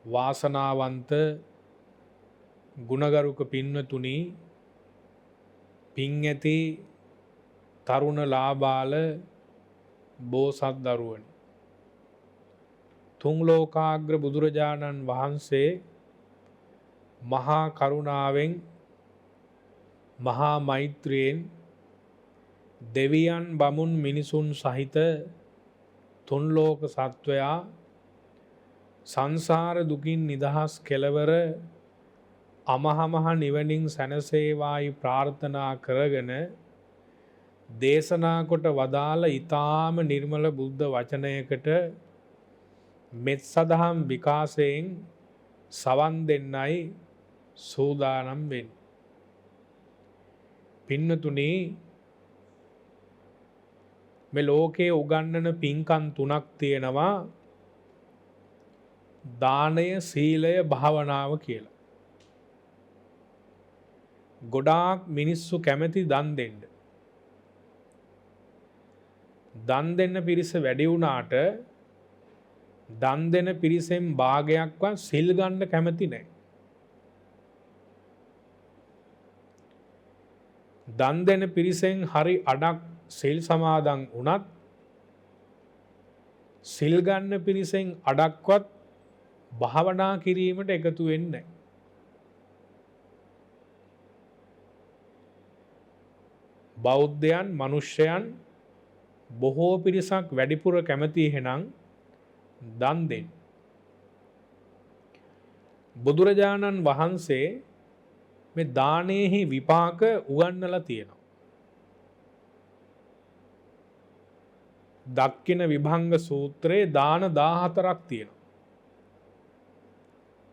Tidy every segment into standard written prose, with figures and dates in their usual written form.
වාසනාවන්ත ගුණගරුක පින්වතුනි, පින් ඇති තරුණ ලාබාල බෝසත් දරුවනි, තුන් ලෝකාග්‍ර බුදුරජාණන් වහන්සේ මහා කරුණාවෙන් මහා මෛත්‍රියෙන් දෙවියන් බමුන් මිනිසුන් සහිත තුන් ලෝක සත්වයා සංසාර දුකින් නිදහස් කෙලවර අමහමහ නිවනින් සැනසේවායි ප්‍රාර්ථනා කරගෙන දේශනා කොට වදාළ ඊ타ම නිර්මල බුද්ධ වචනයකට මෙත් සදහම් විකාශයෙන් සවන් දෙන්නයි සූදානම් වෙන්නේ. පින්නතුනි, මේ ලෝකයේ උගන්වන පින්කම් තුනක් තියෙනවා. දානය, සීලය, භාවනාව කියලා. ගොඩාක් මිනිස්සු කැමති දන් දෙන්න. දන් දෙන්න පිරිස වැඩි වුණාට දන් දෙන පිරිසෙන් භාගයක්වත් සිල් ගන්න කැමති නැහැ. දන් දෙන පිරිසෙන් හරි අඩක් සිල් සමාදන් වුණත් සිල් ගන්න පිරිසෙන් අඩක්වත් භාවනා කිරීමට එකතු වෙන්නේ නැහැ. බෞද්ධයන්, මිනිස්යන් බොහෝ පිරිසක් වැඩිපුර කැමති එහෙනම් දන් දෙන්න. බුදුරජාණන් වහන්සේ මේ දානයේහි විපාක උගන්වලා තියෙනවා. දක්ඛින විභංග සූත්‍රයේ දාන 14ක් තියෙනවා.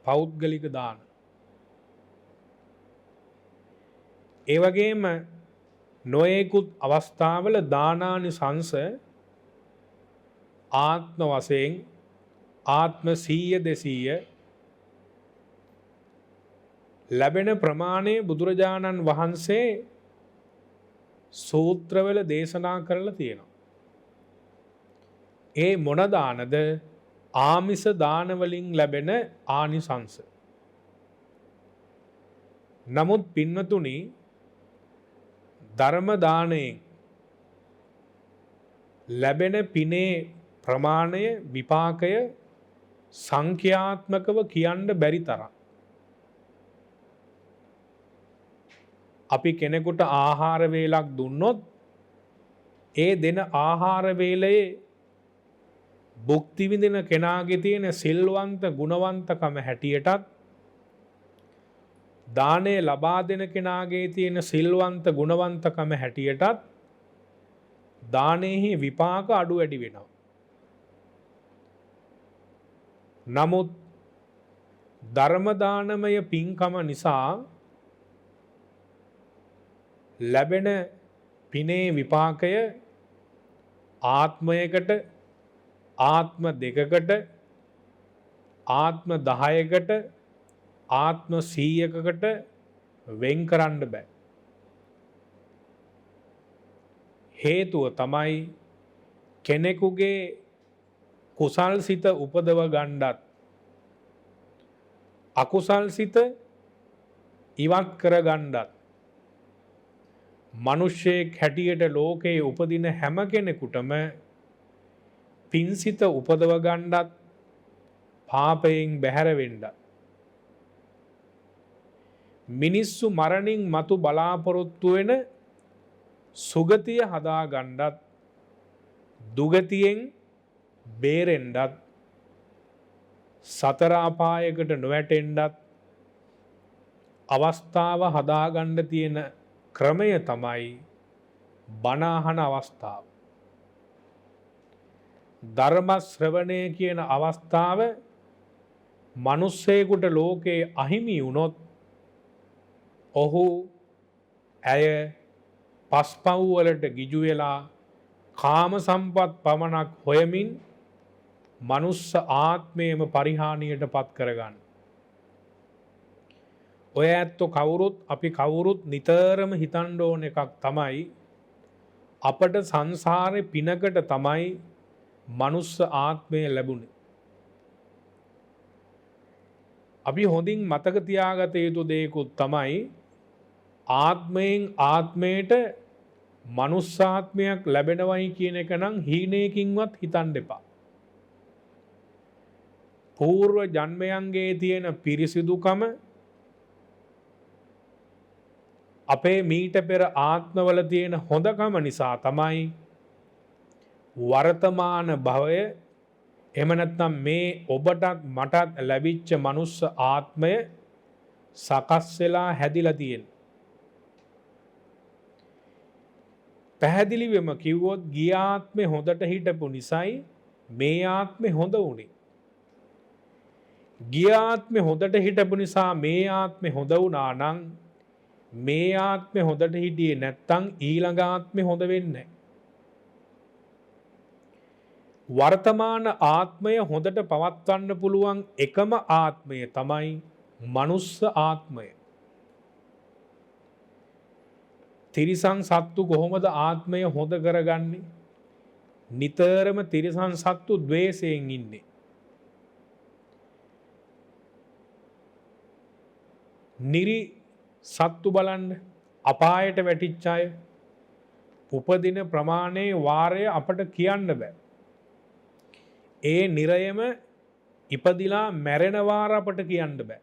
පෞද්ගලික දාන. ඒ වගේම නොයෙකුත් අවස්ථාවල දානානිසංස ආත්ම වශයෙන් ආත්ම 100 200 ලැබෙන ප්‍රමාණය බුදුරජාණන් වහන්සේ සූත්‍රවල දේශනා කරලා තියෙනවා. ඒ මොන දානද? ආමිස දාන වලින් ලැබෙන ආනිසංස. නමුත් පින්වතුනි, ධර්ම දානයෙන් ලැබෙන පිනේ ප්‍රමාණය, විපාකය සංඛ්‍යාත්මකව කියන්න බැරි තරම්. අපි කෙනෙකුට ආහාර වේලක් දුන්නොත් ඒ දෙන ආහාර වේලයේ භුක්ති විඳින කෙනාගේ තියෙන සිල්වන්ත ගුණවන්තකම හැටියටත් දානය ලබා දෙන කෙනාගේ තියෙන සිල්වන්ත ගුණවන්තකම හැටියටත් දානෙහි විපාක අඩු වැඩි වෙනවා. නමුත් ධර්ම දානමය පින්කම නිසා ලැබෙන පිනේ විපාකය ආත්මයකට, ආත්ම දෙකකට, ආත්ම 10කට, ආත්ම 100කට වෙන් කරන්න බෑ. හේතුව තමයි කෙනෙකුගේ කුසල් සිත උපදව ගන්නත් අකුසල් සිත ඉවත් කර ගන්නත් මිනිස්සෙක් හැටියට ලෝකයේ උපදින හැම කෙනෙකුටම පින්සිත උපදව ගන්නත් පාපයෙන් බැහැර වෙන්නත් මිනිස්සු මරණින් මතු බලාපොරොත්තු වෙන සුගතිය හදා ගන්නත් දුගතියෙන් බේරෙන්නත් සතර අපායකට නොවැටෙන්නත් අවස්ථාව හදාගන්න තියෙන ක්‍රමය තමයි බණ අහන අවස්ථාව. ධර්ම ශ්‍රවණය කියන අවස්ථාව මිනිස්සෙකුට ලෝකේ අහිමි වුණොත් ඔහු ඇය පස්පව් වලට ගිජු වෙලා කාම සම්පත් පමණක් හොයමින් මනුස්ස ආත්මයම පරිහානියට පත් කරගන්න. ඔය ඇත්තෝ කවුරුත් අපි කවුරුත් නිතරම හිතන්න ඕන එකක් තමයි අපට සංසාරේ පිනකට තමයි මනුස්ස ආත්මය ලැබුණේ. අපි හොඳින් මතක තියාගත යුතු දෙයකුත් තමයි ආත්මයෙන් ආත්මයට මනුස්සාත්මයක් ලැබෙනවයි කියන එක නම් හීනයකින්වත් හිතන්න එපා. పూర్ව ජන්මයන්ගේ තියෙන පිරිසිදුකම අපේ මීට පෙර ආත්මවල තියෙන හොඳකම නිසා තමයි වර්තමාන භවය එහෙම නැත්නම් මේ ඔබටත් මටත් ලැබිච්ච මනුස්ස ආත්මය සකස් වෙලා හැදිලා තියෙන්නේ. පැහැදිලිවම කිව්වොත් ගිය ආත්මේ හොඳට හිටපු නිසායි මේ ආත්මේ හොඳ වුණේ. ගිය ආත්මේ හොඳට හිටපු නිසා මේ ආත්මේ හොඳ වුණා නම් මේ ආත්මේ හොඳට හිටියේ නැත්තම් ඊළඟ ආත්මේ හොඳ වෙන්නේ නැහැ. වර්තමාන ආත්මය හොඳට පවත්වන්න පුළුවන් එකම ආත්මය තමයි මනුස්ස ආත්මය. තිරිසන් සත්තු කොහොමද ආත්මය හොඳ කරගන්නේ? නිතරම තිරිසන් සත්තු ද්වේෂයෙන් ඉන්නේ. නිරි සත්තු බලන්න අපායට වැටිච්ච අය උපදින ප්‍රමාණයේ වාරය අපට කියන්න බෑ. ඒ නිරයම ඉපදිලා මැරෙන වාර අපට කියන්න බෑ.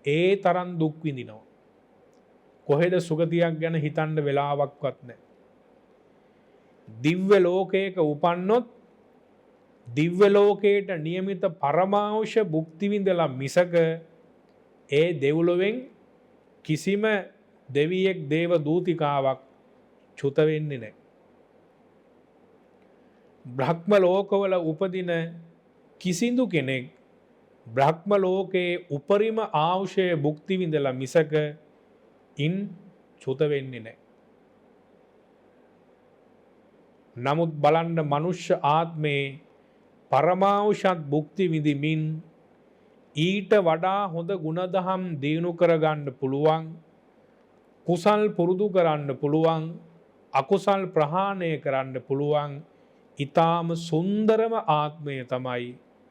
ඒ තරම් දුක් විඳිනවා. කොහෙද සුගතියක් ගැන හිතන්න වෙලාවක්වත් නැහැ. දිව්‍ය ලෝකයක උපන්නොත් දිව්‍ය ලෝකයට નિયમિત පරමාවශ්‍ය භුක්ති විඳලා මිසක ඒ දෙව්ලොවෙන් කිසිම දෙවියෙක් දේව දූතිකාවක් චුත වෙන්නේ නැහැ. බ්‍රහ්ම ලෝකවල උපදින කිසිදු කෙනෙක් බ්‍රහ්ම ලෝකයේ උපරිම ආශය භුක්ති විඳලා මිසක ඉන් චුත වෙන්නේ නැහැ. නමුත් බලන්න මනුෂ්‍ය ආත්මේ පරමාවශ්‍යත් භුක්ති විඳිමින් ඊට වඩා හොඳ ගුණදහම් දිනු කරගන්න පුළුවන්, කුසල් පුරුදු කරන්න පුළුවන්, අකුසල් ප්‍රහාණය කරන්න පුළුවන් ඊටාම සුන්දරම ආත්මය තමයි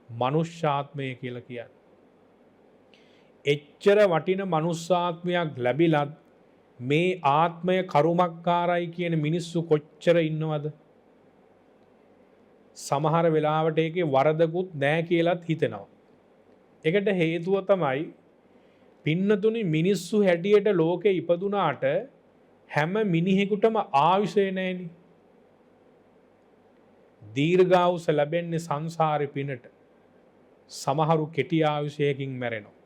මනුෂ්‍යාත්මය කියලා කියන්නේ. එච්චර වටින මනුස්සාත්මයක් ලැබිලත් මේ ආත්මය කරුමක්කාරයි කියන මිනිස්සු කොච්චර ඉන්නවද? සමහර වෙලාවට ඒකේ වරදකුත් නැහැ කියලාත් හිතෙනවා. ඒකට හේතුව තමයි පින්නතුනි මිනිස්සු හැටියට ලෝකේ ඉපදුනාට හැම මිනිහෙකුටම ආයුෂය නැහෙනි. දීර්ඝායුෂ ලැබෙන්නේ සංසාරේ පිනට. සමහරු කෙටි ආයුෂයකින් මැරෙනවා.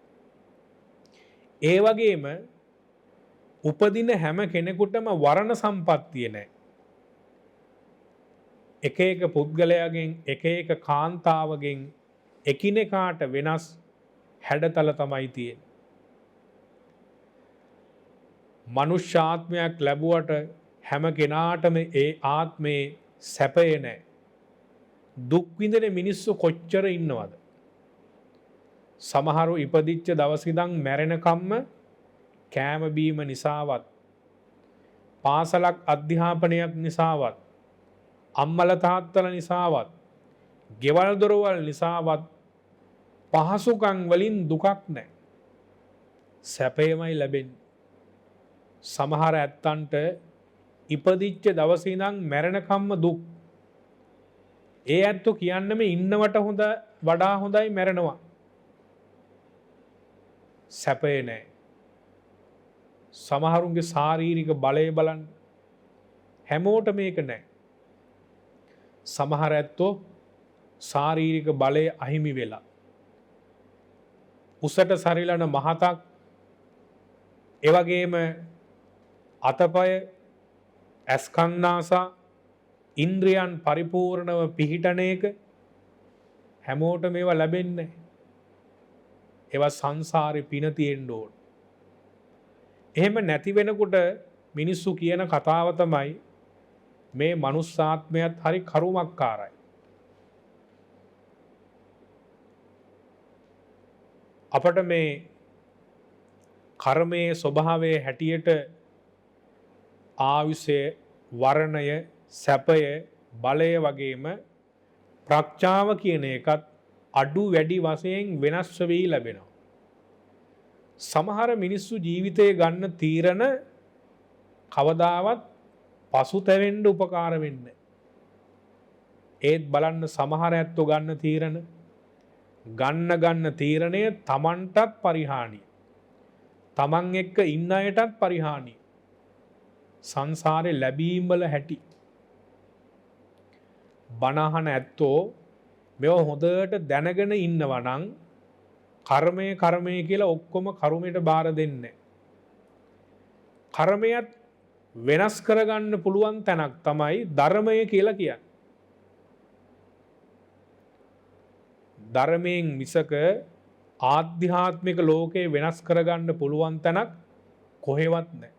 ඒ වගේම උපදින හැම කෙනෙකුටම වරණ සම්පත්තිය නැහැ. එක එක පුද්ගලයාගෙන් එක එක කාන්තාවගෙන් එකිනෙකාට වෙනස් හැඩතල තමයි තියෙන්නේ. මනුෂ්‍ය ආත්මයක් ලැබුවට හැම කෙනාටම ඒ ආත්මේ සැපය නැහැ. දුක් විඳින මිනිස්සු කොච්චර ඉන්නවද? සමහරු ඉපදිච්ච දවස් ඉඳන් මැරෙනකම්ම කෑම බීම නිසාවත්, පාසලක් අධ්‍යාපනයක් නිසාවත්, අම්මලා තාත්තලා නිසාවත්, ගෙවල් දොරවල් නිසාවත් පහසුකම් වලින් දුකක් නැහැ. සැපයමයි ලැබෙන්නේ. සමහර ඇත්තන්ට ඉපදිච්ච දවස් ඉඳන් මැරෙනකම්ම දුක්. ඒ ඇත්තෝ කියන්නම ඉන්නවට වඩා හොඳයි මැරෙනවා. සැපේ නැහැ. සමහරුන්ගේ ශාරීරික බලය බලන්න හැමෝට මේක නැහැ. සමහර ඇත්තෝ ශාරීරික බලය අහිමි වෙලා උසට සරිලන මහතක්, එවැගේම අතපය, ඇස්කන් නාසා ඉන්ද්‍රියන් පරිපූර්ණව පිහිටන එක හැමෝට මේවා ලැබෙන්නේ නැහැ. ඒවා සංසාරේ පින තියෙන්න ඕන. එහෙම නැති වෙනකොට මිනිස්සු කියන කතාව තමයි මේ මනුස්සාත්මයත් හරි කරුමක්කාරයි. අපට මේ කර්මයේ ස්වභාවයේ හැටියට ආයුෂය, වර්ණය, සැපය, බලය වගේම ප්‍රඥාව කියන එකත් අඩු වැඩි වශයෙන් වෙනස් වෙවී ලැබෙනවා. සමහර මිනිස්සු ජීවිතයේ ගන්න තීරණ කවදාවත් පසුතැවෙන්න උපකාර වෙන්නේ. ඒත් බලන්න සමහර ඇත්තෝ ගන්න තීරණය තමන්ටත් පරිහානිය. තමන් එක්ක ඉන්න අයටත් පරිහානිය. සංසාරේ ලැබීම් වල හැටි. බණහන ඇත්තෝ මේව හොඳට දැනගෙන ඉන්නවා නම් කර්මය කියලා ඔක්කොම කර්මයට බාර දෙන්නේ. කර්මයක් වෙනස් කරගන්න පුළුවන් තැනක් තමයි ධර්මය කියලා කියන්නේ. ධර්මයෙන් මිසක ආධ්‍යාත්මික ලෝකේ වෙනස් කරගන්න පුළුවන් තැනක් කොහෙවත් නැහැ.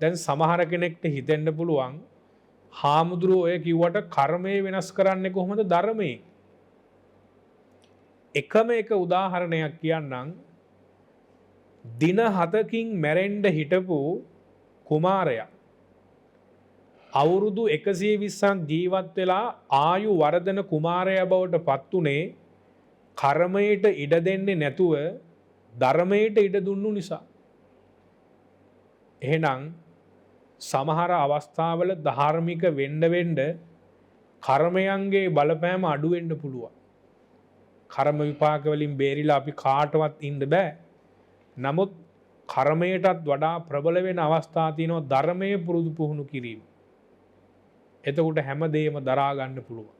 දැන් සමහර කෙනෙක්ට හිතෙන්න පුළුවන් හාමුදුරුවෝ ඔය කිව්වට කර්මය වෙනස් කරන්නේ කොහොමද ධර්මයෙන්? එකම එක උදාහරණයක් කියන්නම්. දින 7කින් මැරෙන්න හිටපු කුමාරයා අවුරුදු 120ක් ජීවත් වෙලා ආයු වර්ධන කුමාරයා බවට පත් උනේ කර්මයට ඉඩ දෙන්නේ නැතුව ධර්මයට ඉඩ දුන්නු නිසා. එහෙනම් සමහර අවස්ථාවල ධාර්මික වෙන්න කර්මයන්ගේ බලපෑම අඩු වෙන්න පුළුවන්. කර්ම විපාක වලින් බේරිලා අපි කාටවත් ඉන්න බෑ. නමුත් කර්මයටත් වඩා ප්‍රබල වෙන අවස්ථා තියෙනවා ධර්මයේ පුරුදු පුහුණු කිරීම. එතකොට හැමදේම දරා ගන්න පුළුවන්.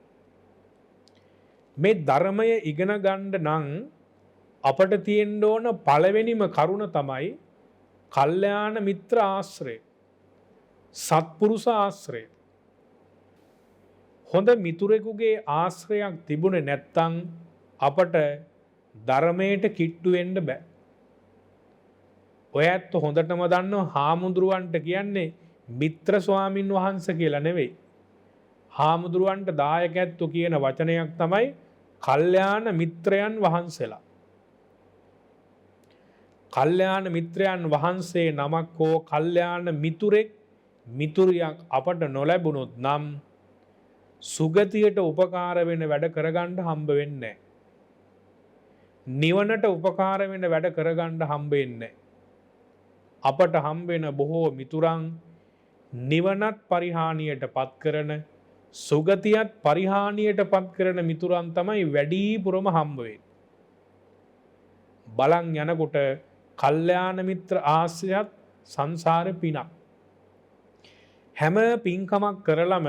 මේ ධර්මය ඉගෙන ගන්න නම් අපට තියෙන්න ඕන පළවෙනිම කරුණ තමයි කල්යාණ මිත්‍ර ආශ්‍රය. සත්පුරුෂ ආශ්‍රය. හොඳ මිතුරෙකුගේ ආශ්‍රයක් තිබුණේ නැත්නම් අපට ධර්මයට කිට්ටු වෙන්න බෑ. ඔය ඇත්ත හොඳටම දන්නවා හාමුදුරුවන්ට කියන්නේ මිත්‍ර ස්වාමින් වහන්සේ කියලා නෙවෙයි. හාමුදුරුවන්ට දායකත්ව කියන වචනයක් තමයි කල්යාණ මිත්‍රයන් වහන්සේලා. කල්යාණ මිත්‍රයන් වහන්සේ නමක් හෝ කල්යාණ මිතුරෙක් මිතුරියක් අපට නොලැබුණොත් නම් සුගතියට උපකාර වෙන වැඩ කරගන්න හම්බ වෙන්නේ නැහැ. නිවනට උපකාර වෙන වැඩ කරගන්න හම්බ වෙන්නේ නැහැ. අපට හම්බ වෙන බොහෝ මිතුරන් නිවනත් පරිහානියට පත් කරන සුගතියත් පරිහානියට පත් කරන මිතුරන් තමයි වැඩිපුරම හම්බ වෙන්නේ. බලන් යනකොට කල්යාණ මිත්‍ර ආශ්‍රයත් සංසාරේ පිනක්. හැම පින්කමක් කරලම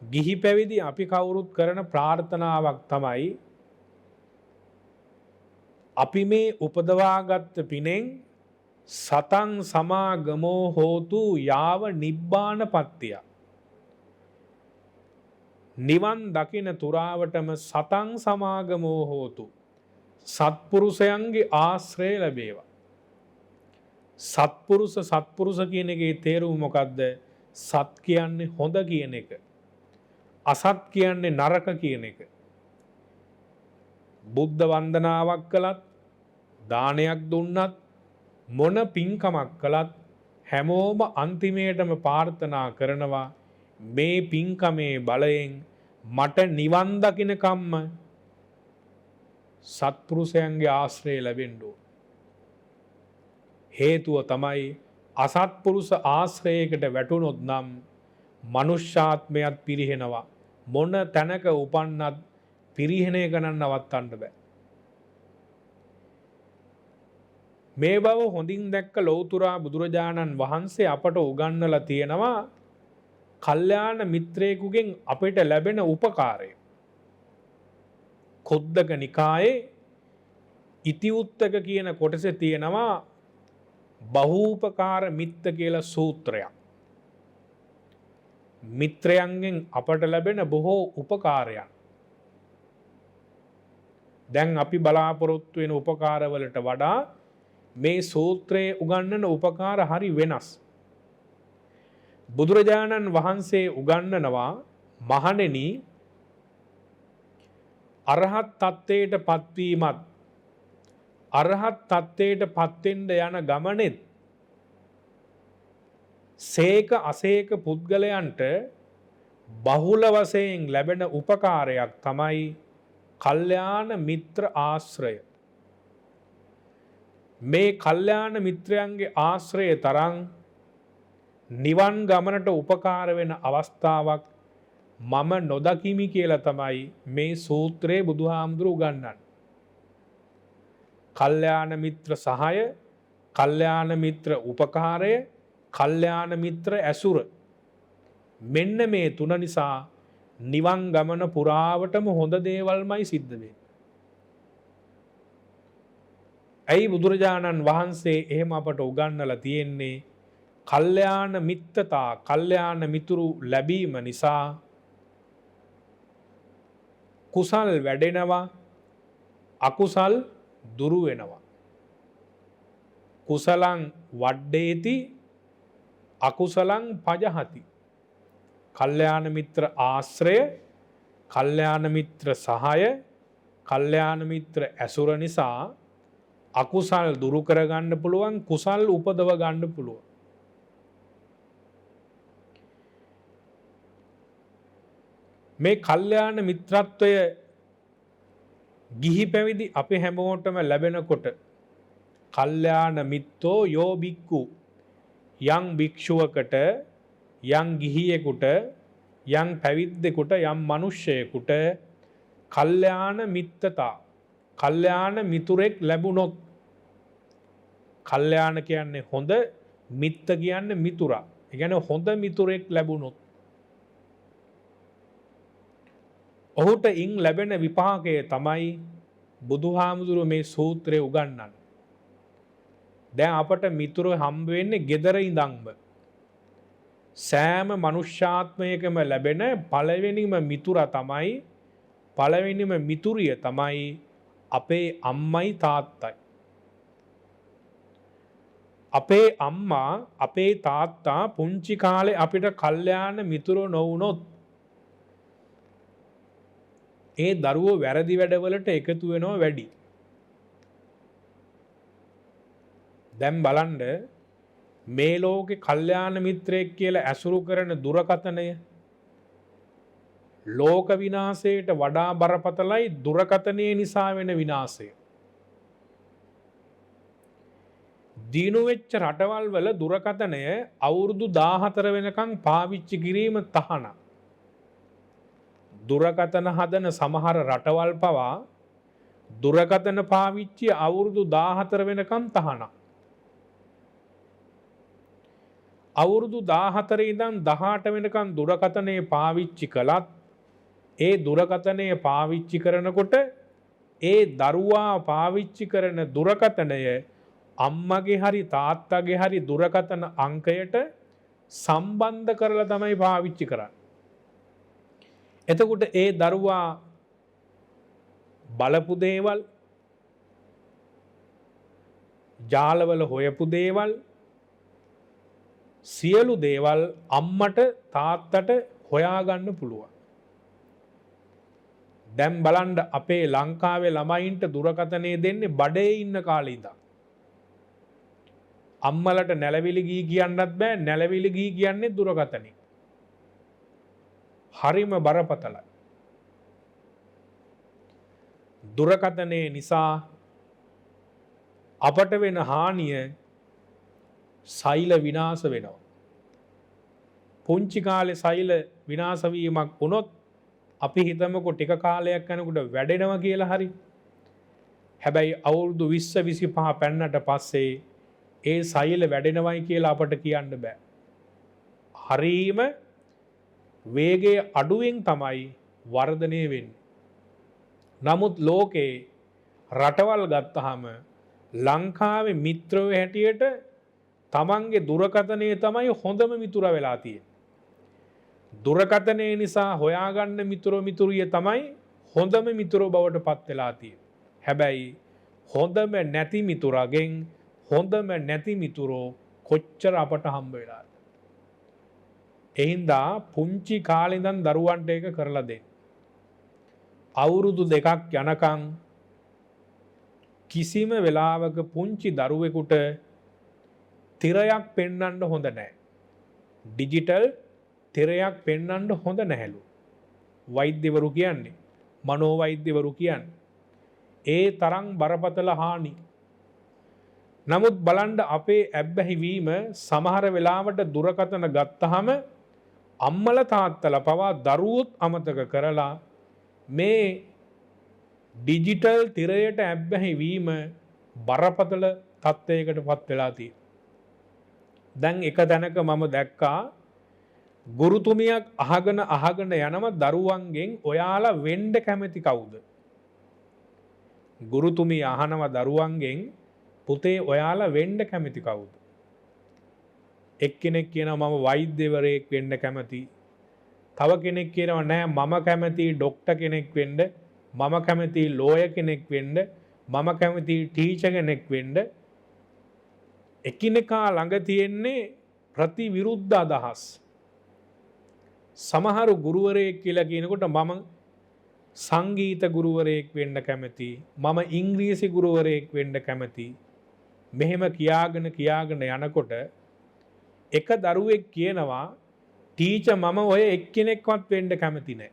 ගිහි පැවිදි අපි කවුරුත් කරන ප්‍රාර්ථනාවක් තමයි අපි මේ උපදවාගත් පිනෙන් සතං සමාගමෝ හෝතු යාව නිබ්බානපත්තිය. නිවන් දකින තුරාවටම සතං සමාගමෝ හෝතු සත්පුරුෂයන්ගේ ආශ්‍රය ලැබේවා. සත්පුරුෂ කියන එකේ තේරුම මොකද්ද? සත් කියන්නේ හොඳ කියන එක. අසත් කියන්නේ නරක කියන එක. බුද්ධ වන්දනාවක් කළත් දානයක් දුන්නත් මොන පින්කමක් කළත් හැමෝම අන්තිමේටම ප්‍රාර්ථනා කරනවා මේ පින්කමේ බලයෙන් මට නිවන් දකින්නකම්ම සත්පුරුෂයන්ගේ ආශ්‍රය ලැබෙන්න ඕන. හේතුව තමයි අසත්පුරුෂ ආශ්‍රයයකට වැටුනොත් නම් මනුෂ්‍යාත්මයත් පිරිහෙනවා. මොන තැනක උපන්නත් පිරිහෙන එක නවත්තන්න බෑ. මේ බව හොඳින් දැක්ක ලෞතුරා බුදුරජාණන් වහන්සේ අපට උගන්වලා තියෙනවා කල්යාණ මිත්‍රයෙකුගෙන් අපිට ලැබෙන උපකාරය. කුද්දක නිකායේ ඉතිඋත්තක කියන කොටසේ තියෙනවා බහූපකාර මිත්ත කියලා සූත්‍රයක්. මිත්‍රයන්ගෙන් අපට ලැබෙන බොහෝ උපකාරයන්. දැන් අපි බලාපොරොත්තු වෙන උපකාරවලට වඩා මේ සූත්‍රයේ උගන්වන උපකාර හරි වෙනස්. බුදුරජාණන් වහන්සේ උගන්වනවා මහණෙනි අරහත් තත්ත්වයට පත්වීමත් අරහත් තත්ත්වයට පත්වෙන්න යන ගමනේත් සේක අසේක පුද්ගලයන්ට බහුල වශයෙන් ලැබෙන උපකාරයක් තමයි කල්යාණ මිත්‍ර ආශ්‍රය. මේ කල්යාණ මිත්‍රයන්ගේ ආශ්‍රය තරම් නිවන් ගමනට උපකාර වෙන අවස්ථාවක් මම නොදකිමි කියලා තමයි මේ සූත්‍රයේ බුදුහාමුදුරු උගන්වන්නේ. කල්යාණ මිත්‍ර සහාය, කල්යාණ මිත්‍ර උපකාරය, කල්යාණ මිත්‍ර ඇසුර, මෙන්න මේ තුන නිසා නිවන් ගමන පුරාවටම හොඳ දේවල්මයි සිද්ධ වෙන්නේ. ඇයි බුදුරජාණන් වහන්සේ එහෙම අපට උගන්වලා තියෙන්නේ? කල්යාණ මිත්තතා, කල්යාණ මිතුරු ලැබීම නිසා කුසල් වැඩෙනවා, අකුසල් දුරු වෙනවා. කුසලං වඩ්ඩේති, අකුසලං පජහති. කල්යාණ මිත්‍ර ආශ්‍රය, කල්යාණ මිත්‍ර සහාය, කල්යාණ මිත්‍ර ඇසුර නිසා අකුසල් දුරු කරගන්න පුළුවන්, කුසල් උපදව ගන්න පුළුවන්. මේ කල්යාණ මිත්‍රත්වය ගිහි පැවිදි අපි හැමෝටම ලැබෙනකොට කල්යාණ මිත්තෝ යෝ බික්කු, යම් භික්ෂුවකට, යම් ගිහියෙකුට, යම් පැවිද්දෙකුට, යම් මිනිසෙකුට කල්යාණ මිත්තතා, කල්යාණ මිතුරෙක් ලැබුණොත්, කල්යාණ කියන්නේ හොඳ, මිත්ත කියන්නේ මිතුරා. ඒ කියන්නේ හොඳ මිතුරෙක් ලැබුණොත් ඔහුට ඉන් ලැබෙන විපාකය තමයි බුදුහාමුදුරුවෝ මේ සූත්‍රය උගන්වන්නේ. දැන් අපට මිතුරු හම්බ වෙන්නේ gedara ඉඳන්ම. සෑම මනුෂ්‍යාත්මයකම ලැබෙන පළවෙනිම මිතුරා තමයි, පළවෙනිම මිතුරිය තමයි අපේ අම්මයි තාත්තයි. අපේ අම්මා, අපේ තාත්තා පුංචි කාලේ අපිට කල්යාණ මිතුරෝ නොවුනොත් ඒ දරුවෝ වැරදි වැඩවලට එකතු වෙනවා වැඩි. දැන් බලන්න මේ ලෝකේ කල්යාණ මිත්‍රයෙක් කියලා ඇසුරු කරන දුරකතනය ලෝක විනාශයට වඩා බරපතලයි දුරකතනය නිසා වෙන විනාශය. දිනු වෙච්ච රටවල් වල දුරකතනය අවුරුදු 14 වෙනකන් පාවිච්චි කිරීම තහනම්. දුරකතන හදන සමහර රටවල් පවා දුරකතන පාවිච්චි අවුරුදු 14 වෙනකම් තහනම්. අවුරුදු 14 ඉඳන් 18 වෙනකම් දුරකතනයේ පාවිච්චි කළත් ඒ දුරකතනය පාවිච්චි කරනකොට ඒ දරුවා පාවිච්චි කරන දුරකතනය අම්මගේ හරි තාත්තගේ හරි දුරකතන අංකයට සම්බන්ධ කරලා තමයි පාවිච්චි කරන්නේ. එතකොට ඒ දරුවා බලපු දේවල්, ජාලවල හොයපු දේවල්, සියලු දේවල් අම්මට තාත්තට හොයාගන්න පුළුවන්. දැන් බලන්න අපේ ලංකාවේ ළමයින්ට දුරකථනය දෙන්නේ බඩේ ඉන්න කාලේ ඉඳන්. අම්මලට නැලවිලි ගී කියන්නත් බෑ, නැලවිලි ගී කියන්නේ දුරකථනේ. හරිම බරපතලයි. දුරකථනය නිසා අපට වෙන හානිය සෛල විනාශ වෙනවා. පුංචි කාලේ සෛල විනාශ වීමක් වුණොත් අපි හිතමුකෝ ටික කාලයක් යනකොට වැඩෙනවා කියලා හරි. හැබැයි අවුරුදු 20 25 පෙන්නට පස්සේ ඒ සෛල වැඩෙනවයි කියලා අපට කියන්න බෑ. හරීම වේගයේ අඩුවෙන් තමයි වර්ධනය වෙන්නේ. නමුත් ලෝකේ රටවල් ගත්තාම ලංකාවේ මිත්‍රයෝ හැටියට තමන්ගේ දුරකථනය තමයි හොඳම මිතුරා වෙලා තියෙන්නේ. දුරකථනය නිසා හොයාගන්න මිතුරිය තමයි හොඳම මිතුරෝ බවට පත් වෙලා තියෙන්නේ. හැබැයි හොඳම නැති මිතුරගෙන් හොඳම නැති මිතුරෝ කොච්චර අපට හම්බ වෙලාද? එහින්දා පුංචි කාලේ ඉඳන් දරුවන්ට ඒක කරලා දෙන්න. අවුරුදු 2ක් යනකම් කිසිම වෙලාවක පුංචි දරුවෙකුට තිරයක් පෙන්වන්න හොඳ නැහැ. ඩිජිටල් තෙරයක් පෙන්වන්න හොඳ නැහැලු. වෛද්‍යවරු කියන්නේ, මනෝවෛද්‍යවරු කියන්නේ. ඒ තරම් බරපතල හානි. නමුත් බලන්න අපේ ඇබ්බැහි වීම සමහර වෙලාවට දුරකථන ගත්තාම අම්මලා තාත්තලා පවා දරුවොත් අමතක කරලා මේ ඩිජිටල් තිරයට ඇබ්බැහි වීම බරපතල තත්ත්වයකට පත් වෙලා තියෙනවා. දැන් එක තැනක මම දැක්කා ගුරුතුමියක් අහගෙන යනම දරුවන්ගෙන් ඔයාලා වෙන්න කැමති කවුද? ගුරුතුමිය අහනවා දරුවන්ගෙන් පුතේ ඔයාලා වෙන්න කැමති කවුද? එක්කෙනෙක් කියනවා මම වෛද්‍යවරයෙක් වෙන්න කැමති. තව කෙනෙක් කියනවා නෑ මම කැමති ડોක්ටර් කෙනෙක් වෙන්න, මම කැමති ලෝයර් කෙනෙක් වෙන්න, මම කැමති ටීචර් කෙනෙක් වෙන්න. එකිනෙකා ළඟ තියෙන්නේ ප්‍රතිවිරුද්ධ අදහස්. සමහරු ගුරුවරයෙක් කියලා කියනකොට මම සංගීත ගුරුවරයෙක් වෙන්න කැමති, මම ඉංග්‍රීසි ගුරුවරයෙක් වෙන්න කැමති. මෙහෙම කියාගෙන යනකොට එක දරුවෙක් කියනවා ටීචර් මම ඔය එක්කෙනෙක්වත් වෙන්න කැමති නෑ.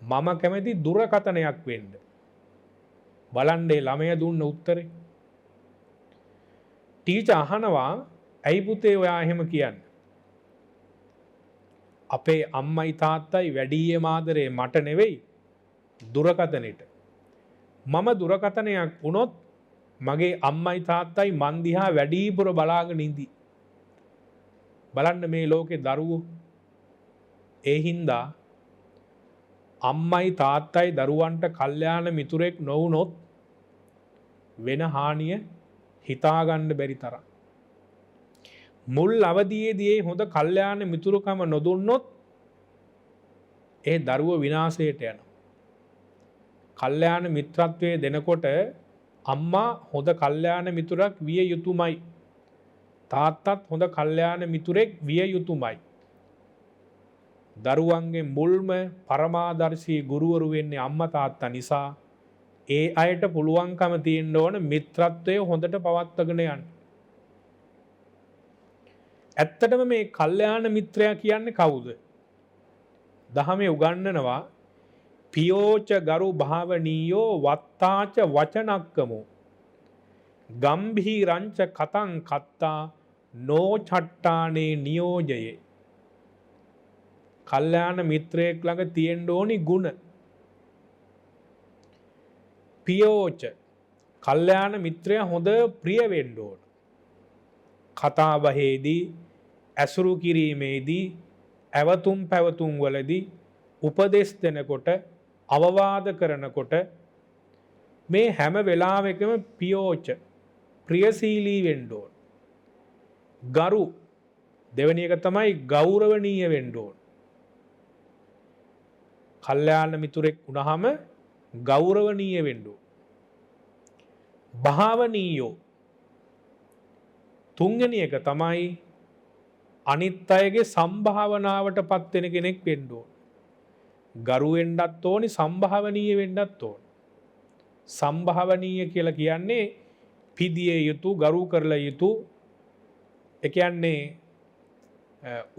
මම කැමති දුරකථනයක් වෙන්න. බලන්න ඒ ළමයා දුන්න උත්තරේ. ටීචර් අහනවා ඇයි පුතේ ඔයා එහෙම කියන්නේ? අපේ අම්මයි තාත්තයි වැඩිම ආදරේ මට නෙවෙයි දුරකථනෙට. මම දුරකථනයක් වුණොත් මගේ අම්මයි තාත්තයි මන් දිහා වැඩිපුර බලාගෙන ඉඳි. බලන්න මේ ලෝකේ දරුවෝ. ඒ හින්දා අම්මයි තාත්තයි දරුවන්ට කල්යාණ මිතුරෙක් නොවුනොත් වෙන හානිය හිතාගන්න බැරි තරම්. මුල් අවදියේදී හොඳ කල්යාණ මිතුරුකම නොදුන්නොත් ඒ දරුව විනාශයට යනවා. කල්යාණ මිත්‍රත්වයේ දෙනකොට අම්මා හොඳ කල්යාණ මිතුරක් විය යුතුමයි. තාත්තත් හොඳ කල්යාණ මිතුරෙක් විය යුතුමයි. දරුවන්ගේ මුල්ම පරමාදර්ශී ගුරුවරු වෙන්නේ අම්මා තාත්තා නිසා ඒ අයට පුළුවන්කම තියෙන්න ඕන මිත්‍රත්වය හොඳට පවත්වාගෙන යන්න. ඇත්තටම මේ කල්යාණ මිත්‍රයා කියන්නේ කවුද? දහමේ උගන්වනවා පියෝච ගරු භාවනීයෝ වත්තාච වචනක්කමෝ ගම්භීරංච කතං කත්තා නෝචට්ටානේ නියෝජයේ. කල්යාණ මිත්‍රයෙක් ළඟ තියෙන්න ඕනි ගුණ. පියෝච කල්යාණ මිත්‍රයා හොඳ ප්‍රිය වෙන්න ඕන. කතා බහේදී, ඇසුරු කිරීමේදී, ඇවතුම් පැවතුම් වලදී උපදෙස් දෙනකොට, අවවාද කරනකොට මේ හැම වෙලාවෙකම පියෝච ප්‍රියශීලී වෙන්න ඕන. ගරු දෙවෙනි එක තමයි ගෞරවණීය වෙන්න ඕන. කල්යාණ මිතුරෙක් වුණාම ගෞරවණීය වෙන්න ඕන. භාවනීයෝ තුන්වෙනි එක තමයි අනිත් අයගේ සම්භාවනාවට පත් වෙන කෙනෙක් වෙන්න ඕන. ගරු වෙන්නත් ඕනි, සම්භාවනීය වෙන්නත් ඕන. සම්භාවනීය කියලා කියන්නේ පිදිය යුතු, ගරු කරලා යුතු. ඒ කියන්නේ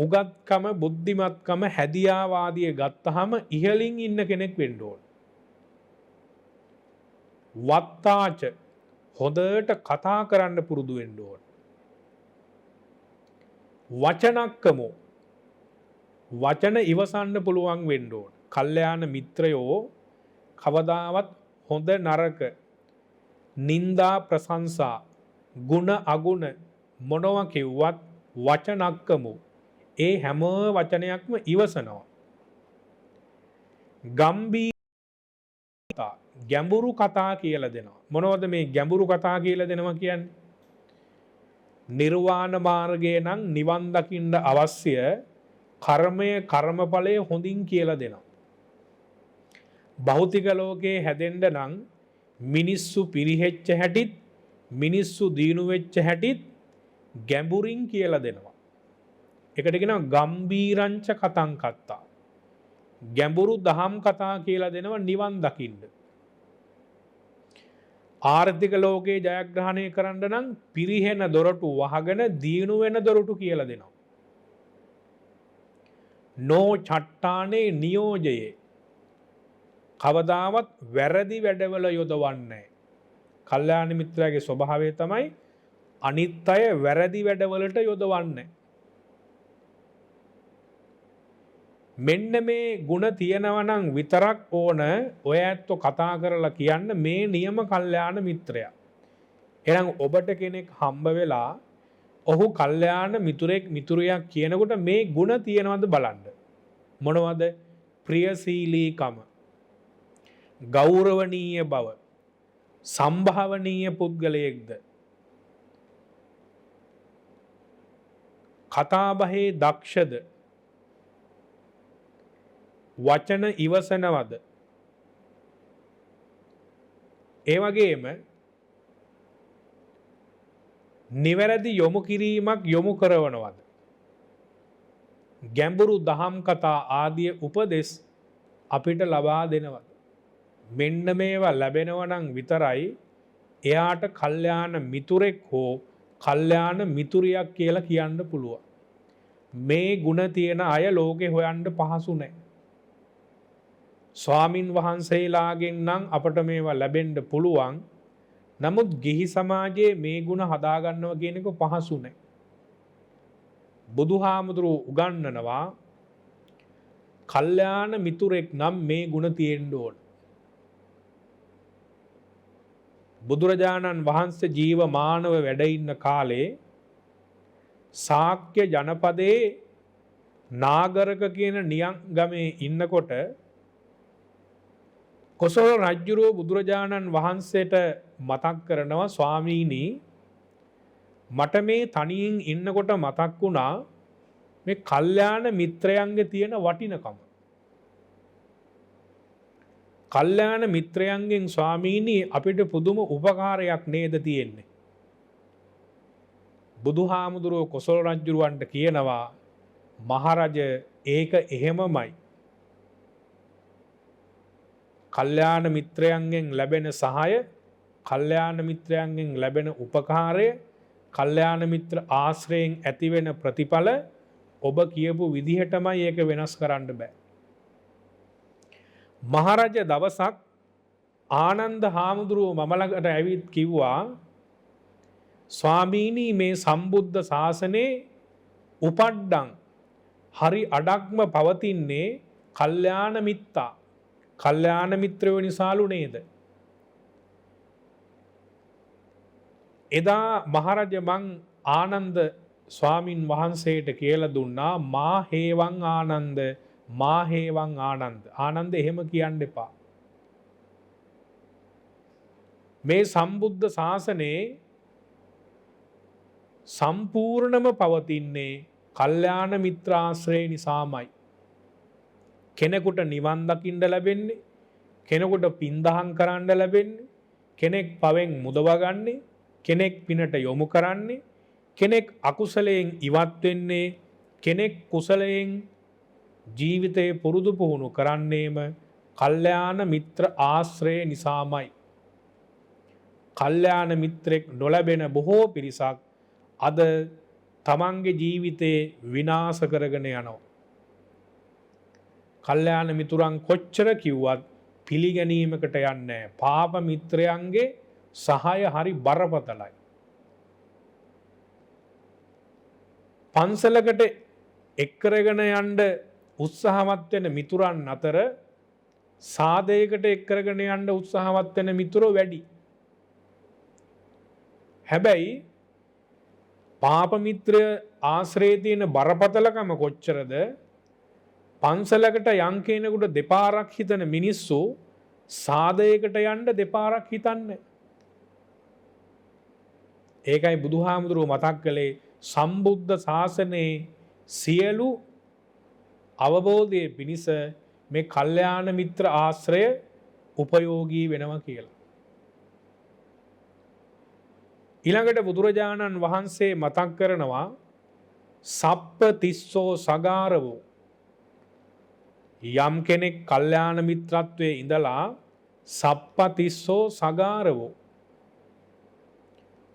උගත්කම, බුද්ධිමත්කම, හැදියාවාදිය ගත්තාම ඉහළින් ඉන්න කෙනෙක් වෙන්න ඕන. වත්තාච හොඳට කතා කරන්න පුරුදු වෙන්න ඕන. වචනක්කමෝ වචන ඉවසන්න පුළුවන් වෙන්න ඕන. කල්යාණ මිත්‍රයෝ කවදාවත් හොඳ නරක, නින්දා ප්‍රශංසා, ගුණ අගුණ මොනවා කිව්වත් වචනක්කමෝ ඒ හැම වචනයක්ම ඉවසනවා. ගම්භීරතා ගැඹුරු කතා කියලා දෙනවා. මොනවද මේ ගැඹුරු කතා කියලා දෙනවා කියන්නේ? නිර්වාණ මාර්ගය නම් නිවන් දකින්න අවශ්‍ය කර්මය, කර්මඵලය හොඳින් කියලා දෙනවා. භෞතික ලෝකයේ හැදෙන්න නම් මිනිස්සු පිරිහෙච්ච හැටිත්, මිනිස්සු දිනු වෙච්ච හැටිත් ගැඹුරින් කියලා දෙනවා. ඒකට කියනවා ගම්බීරංච කතං කත්තා. ගැඹුරු දහම් කතා කියලා දෙනවා නිවන් දකින්න. ආර්ථික ලෝකයේ ජයග්‍රහණය කරන්න නම් පිරිහෙන දොරටු වහගෙන දිනු වෙන දොරටු කියලා දෙනවා. නෝ චට්ටානේ නියෝජයේ කවදාවත් වැරදි වැඩවල යොදවන්නේ. කල්යාණ මිත්‍රයාගේ ස්වභාවය තමයි අනිත් අය වැරදි වැඩවලට යොදවන්නේ. මෙන්න මේ ಗುಣ තියෙනවා නම් විතරක් ඕන ඔය ඇත්තෝ කතා කරලා කියන්න මේ නියම කල්යාණ මිත්‍රයා. එහෙනම් ඔබට කෙනෙක් හම්බ වෙලා ඔහු කල්යාණ මිතුරියක් කියනකොට මේ ಗುಣ තියෙනවද බලන්න. මොනවද? ප්‍රියශීලීකම, ගෞරවනීය බව, සම්භාවනීය පුද්ගලයෙක්ද, කතාබහේ දක්ෂද, වචන ඉවසනවද, ඒ වගේම නිවැරදි යොමු කිරීමක් යොමු කරවනවද, ගැඹුරු දහම් කතා ආදී උපදෙස් අපිට ලබා දෙනවද? මෙන්න මේවා ලැබෙනවා නම් විතරයි එයාට කල්යාණ මිතුරෙක් හෝ කල්යාණ මිතුරියක් කියලා කියන්න පුළුවන්. මේ ಗುಣ තියෙන අය ලෝකේ හොයන්න පහසු නැහැ. ස්වාමින් වහන්සේලාගෙන් නම් අපට මේවා ලැබෙන්න පුළුවන්. නමුත් ගිහි සමාජයේ මේ ಗುಣ හදාගන්නවා කියන එක පහසු නැහැ. බුදුහාමුදුරුවෝ උගන්වනවා කල්යාණ මිතුරෙක් නම් මේ ಗುಣ තියෙන්න ඕන. බුදුරජාණන් වහන්සේ ජීවමානව වැඩ ඉන්න කාලේ ශාක්‍ය ජනපදයේ නාගරක කියන නියංගමේ ඉන්නකොට කොසල් රජුරෝ බුදුරජාණන් වහන්සේට මතක් කරනවා ස්වාමීනි මට මේ තනියෙන් ඉන්නකොට මතක් වුණා මේ කල්යාණ මිත්‍රයන්ගේ තියෙන වටිනකම. කල්යාණ මිත්‍රයන්ගෙන් ස්වාමීනි අපිට පුදුම උපකාරයක් නේද තියෙන්නේ. බුදුහාමුදුරුවෝ කොසල් රජුරවන්ට කියනවා මහරජ ඒක එහෙමමයි. කල්යාණ මිත්‍රයන්ගෙන් ලැබෙන සහාය, කල්යාණ මිත්‍රයන්ගෙන් ලැබෙන උපකාරය, කල්යාණ මිත්‍ර ආශ්‍රයෙන් ඇතිවෙන ප්‍රතිඵල ඔබ කියපු විදිහටමයි ඒක වෙනස් කරන්න බෑ. මහරජ දවසක් ආනන්ද හාමුදුරුවෝ මම ළඟට ඇවිත් කිව්වා ස්වාමීනි මේ සම්බුද්ධ ශාසනයේ උපඩ්ඩම් හරි අඩක්ම පවතින්නේ කල්යාණ මිත්තා. කල්යාණ මිත්‍රයෝ නිසාලු නේද? එදා මහරජ මං ආනන්ද ස්වාමින් වහන්සේට කියලා දුන්නා මා හේවං ආනන්ද මා හේවං ආනන්ද. ආනන්ද එහෙම කියන්න එපා. මේ සම්බුද්ධ ශාසනයේ සම්පූර්ණම පවතින්නේ කල්යාණ මිත්‍රාශ්‍රය නිසාමයි. කෙනෙකුට නිවන් දකින්න ලැබෙන්නේ, කෙනෙකුට පින්දහම් කරන්න ලැබෙන්නේ, කෙනෙක් පවෙන් මුදවගන්නේ, කෙනෙක් පිනට යොමු කරන්නේ, කෙනෙක් අකුසලයෙන් ඉවත් වෙන්නේ, කෙනෙක් කුසලයෙන් ජීවිතේ පුරුදු පුහුණු කරන්නේම කල්යාණ මිත්‍ර ආශ්‍රය නිසාමයි. කල්යාණ මිත්‍රෙක් නොලැබෙන බොහෝ පිරිසක් අද තමන්ගේ ජීවිතේ විනාශ කරගෙන යනවා. කල්යාණ මිතුරන් කොච්චර කිව්වත් පිළිගැනීමකට යන්නේ නැහැ. පාප මිත්‍රයන්ගේ සහාය හරි බරපතලයි. පන්සලකට එක් කරගෙන යන්න උත්සාහවත් වෙන මිතුරන් අතර සාදයකට එක් කරගෙන යන්න උත්සාහවත් වෙන මිතුරෝ වැඩි. හැබැයි පාප මිත්‍ර ආශ්‍රයේ තියෙන බරපතලකම කොච්චරද? පන්සලකට යන් කෙනෙකුට දෙපාරක් හිතන මිනිස්සු සාදයකට යන්න දෙපාරක් හිතන්නේ. ඒකයි බුදුහාමුදුරුවෝ මතක් කළේ සම්බුද්ධ ශාසනයේ සියලු අවබෝධයේ පිණිස මේ කල්යාණ මිත්‍ර ආශ්‍රය උපයෝගී වෙනවා කියලා. ඊළඟට බුදුරජාණන් වහන්සේ මතක් කරනවා සප්ප තිස්සෝ සගාරවෝ. යම් කෙනෙක් කල්යාණ මිත්‍රත්වයේ ඉඳලා සප්ප තිස්සෝ සගාරවෝ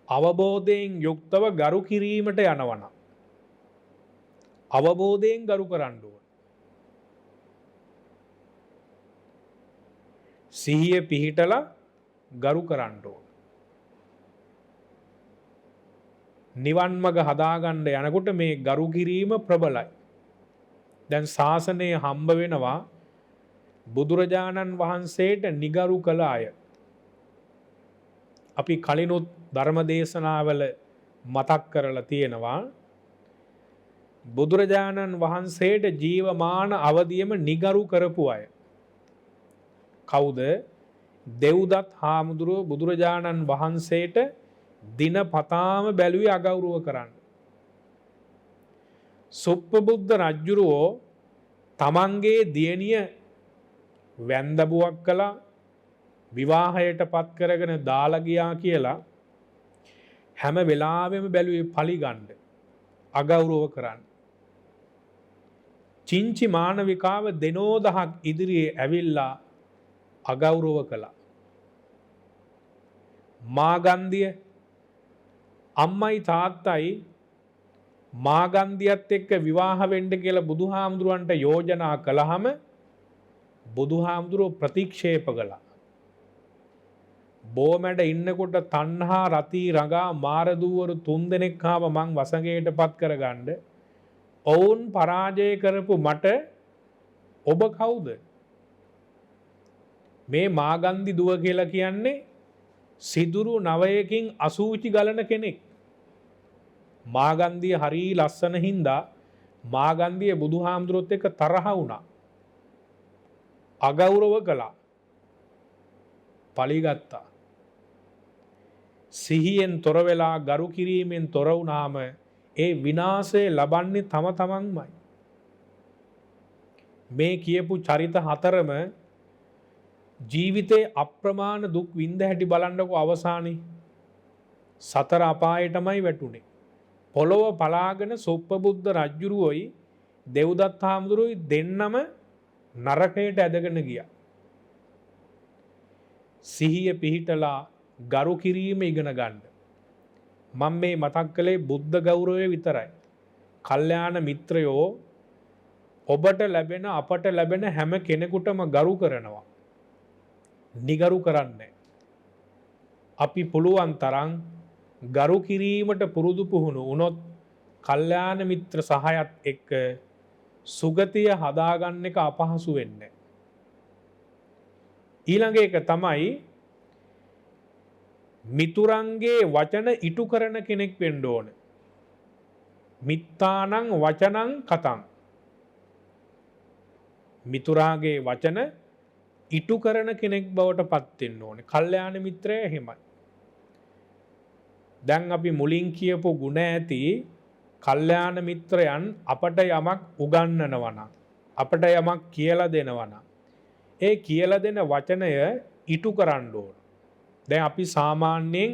අවබෝධයෙන් යුක්තව ගරු කිරීමට යනවනම් අවබෝධයෙන් ගරු කරන්න ඕන. සිහිය පිහිටලා ගරු කරන්න ඕන. නිවන් මඟ හදාගන්න යනකොට මේ ගරු කිරීම ප්‍රබලයි. දැන් ශාසනය හම්බ වෙනවා බුදුරජාණන් වහන්සේට නිගරු කළ අය. අපි කලිනුත් ධර්ම දේශනාවල මතක් කරලා තියෙනවා බුදුරජාණන් වහන්සේට ජීවමාන අවදියම නිගරු කරපු අය. කවුද? දෙව්දත් හාමුදුරුව බුදුරජාණන් වහන්සේට දිනපතාම බැලුවේ අගෞරව කරන්න. සුප්පබුද්ධ රජ්ජුරුවෝ තමන්ගේ දියණිය වැන්දබුවක් කළා, විවාහයට පත් කරගෙන දාලා ගියා කියලා හැම වෙලාවෙම බැලුවේ පලිගන්න, අගෞරව කරන්න. චිංචි මානවිකාව දෙනෝදහක් ඉදිරියේ ඇවිල්ලා අගෞරව කළා. මාගන්දිය අම්මයි තාත්තයි මාගන්දියත් එක්ක විවාහ වෙන්න කියලා බුදුහාමුදුරන්ට යෝජනා කළාම බුදුහාමුදුරුවෝ ප්‍රතික්ෂේප කළා. බෝමැඩ ඉන්නකොට තණ්හා රති රඟා මාරදූවරු 3 දෙනෙක් ආව මං වසඟයට පත් කරගන්න. ඔවුන් පරාජය කරපු මට ඔබ කවුද? මේ මාගන්දි දුව කියලා කියන්නේ සිදුරු නවයකින් අසූචි ගලන කෙනෙක්. මාගන්දිය හරි ලස්සන හින්දා මාගන්දිය බුදුහාමුදුරුවොත් එක්ක තරහ වුණා. අගෞරව කළා. පලිගත්තා. සිහියෙන් තොර වෙලා ගරු කිරීමෙන් තොර වුණාම ඒ විනාශය ලබන්නේ තම තමන්මයි. මේ කියපු චරිත හතරම ජීවිතේ අප්‍රමාණ දුක් විඳ හැටි බලන්නකො අවසානයේ සතර අපායටමයි වැටුනේ. පොළොව පලාගෙන සුප්පබුද්ධ රජ්ජුරුවෝයි දෙව්දත් හාමුදුරුවෝයි දෙන්නම නරකයට ඇදගෙන ගියා. සිහිය පිහිටලා ගරු කිරීම ඉගෙන ගන්න. මම මේ මතක් කළේ බුද්ධ ගෞරවය විතරයි. කල්යාණ මිත්‍රයෝ ඔබට ලැබෙන අපට ලැබෙන හැම කෙනෙකුටම ගරු කරනවා. නිගරු කරන්නේ. අපි පුළුවන් තරම් ගරු කිරීමට පුරුදු පුහුණු වුණොත් කල්යාණ මිත්‍ර සහයත් එක්ක සුගතිය හදාගන්න එක අපහසු වෙන්නේ. ඊළඟ එක තමයි මිතුරන්ගේ වචන ඉටු කරන කෙනෙක් වෙන්න ඕන. මිත්තානං වචනං කතං. මිතුරාගේ වචන ඉටු කරන කෙනෙක් බවට පත් වෙන්න ඕනේ. කල්යාණ මිත්‍රය එහෙමයි. දැන් අපි මුලින් කියපු ගුණ ඇති කල්යාණ මිත්‍රයන් අපට යමක් උගන්වනවා නම්, අපට යමක් කියලා දෙනවා නම්, ඒ කියලා දෙන වචනය ඉටු කරන්න ඕන. දැන් අපි සාමාන්‍යයෙන්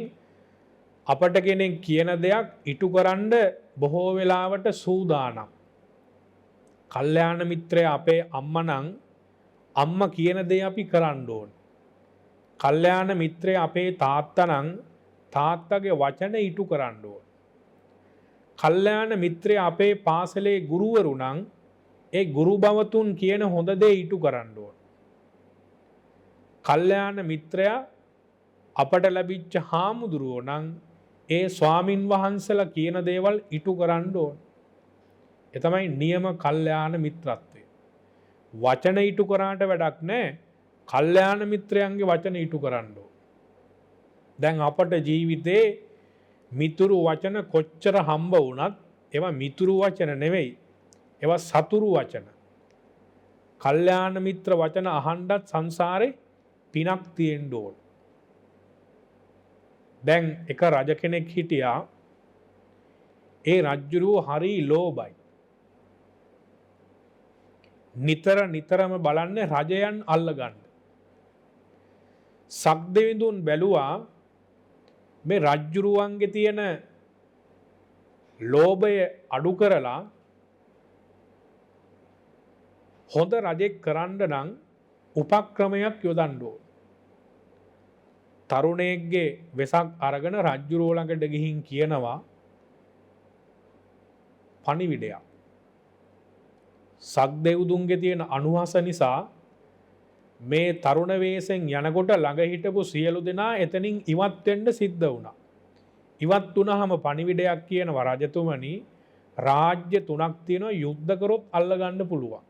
අපට කෙනෙක් කියන දෙයක් ඉටු කරන්න බොහෝ වෙලාවට සූදානම්. කල්යාණ මිත්‍රය අපේ අම්මා නම් අම්මා කියන දේ අපි කරන්න ඕන. කල්යාණ මිත්‍රය අපේ තාත්තා නම් තාත්තගේ වචන ඉටු කරන්න ඕන. කල්යාණ මිත්‍රය අපේ පාසලේ ගුරුවරු නම් ඒ ගුරු බවතුන් කියන හොඳ දේ ඉටු කරන්න ඕන. කල්යාණ මිත්‍රයා අපට ලැබිච්ච හාමුදුරුවෝ නම් ඒ ස්වාමින් වහන්සේලා කියන දේවල් ඉටු කරන්න ඕන. ඒ තමයි නියම කල්යාණ මිත්‍රත්වය. වචන ඉටු කරාට වැඩක් නැහැ. කල්යාණ මිත්‍රයන්ගේ වචන ඉටු කරන්න ඕන. දැන් අපට ජීවිතේ මිතුරු වචන කොච්චර හම්බ වුණත් ඒවා මිතුරු වචන නෙවෙයි. ඒවා සතුරු වචන. කල්යාණ මිත්‍ර වචන අහන්නත් සංසාරේ පිනක් තියෙන්න ඕන. දැන් එක රජ කෙනෙක් හිටියා. ඒ රජුරුව හරි ලෝභයි. නිතරම බලන්නේ රජයන් අල්ලගන්න. සක්දෙවිඳුන් බැලුවා මේ රජ්ජුරුවන්ගේ තියෙන ලෝභය අඩු කරලා හොඳ රජෙක් කරන්න නම් උපක්‍රමයක් යොදන්න ඕන. තරුණයෙක්ගේ වෙසක් අරගෙන රජ්ජුරුව ළඟට ගිහින් කියනවා පණිවිඩයක්. සක්දෙවිඳුන්ගේ තියෙන අනුහස නිසා මේ තරුණ වේසෙන් යනකොට ළඟ හිටපු සියලු දෙනා එතනින් ඉවත් වෙන්න සිද්ධ වුණා. ඉවත් වුණාම පණිවිඩයක් කියනවා රජතුමනි රාජ්‍ය 3ක් තියෙනවා යුද්ධ කරොත් අල්ල ගන්න පුළුවන්.